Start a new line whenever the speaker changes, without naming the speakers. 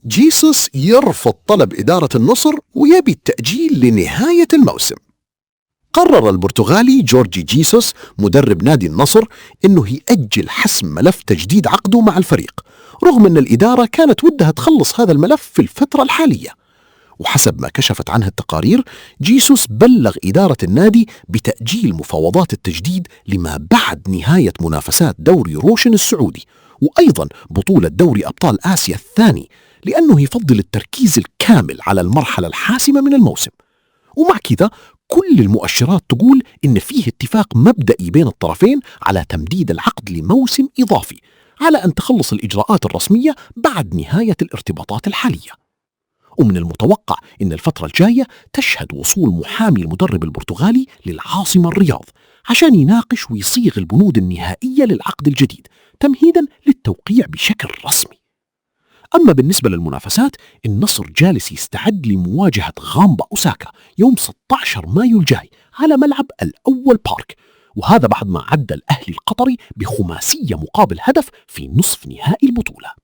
جيسوس يرفض طلب إدارة النصر ويبي التأجيل لنهاية الموسم. قرر البرتغالي جورجي جيسوس مدرب نادي النصر أنه يأجل حسم ملف تجديد عقده مع الفريق، رغم أن الإدارة كانت ودها تخلص هذا الملف في الفترة الحالية. وحسب ما كشفت عنها التقارير، جيسوس بلغ إدارة النادي بتأجيل مفاوضات التجديد لما بعد نهاية منافسات دوري روشن السعودي، وأيضا بطولة دوري أبطال آسيا الثاني، لأنه يفضل التركيز الكامل على المرحلة الحاسمة من الموسم. ومع كذا كل المؤشرات تقول إن فيه اتفاق مبدئي بين الطرفين على تمديد العقد لموسم إضافي، على أن تخلص الإجراءات الرسمية بعد نهاية الارتباطات الحالية. ومن المتوقع أن الفترة الجاية تشهد وصول محامي المدرب البرتغالي للعاصمة الرياض عشان يناقش ويصيغ البنود النهائية للعقد الجديد تمهيدا للتوقيع بشكل رسمي. أما بالنسبة للمنافسات، النصر جالس يستعد لمواجهة غامبا أوساكا يوم 16 مايو الجاي على ملعب الأول بارك، وهذا بعد ما عدى الأهلي القطري بخماسية مقابل هدف في نصف نهائي البطولة.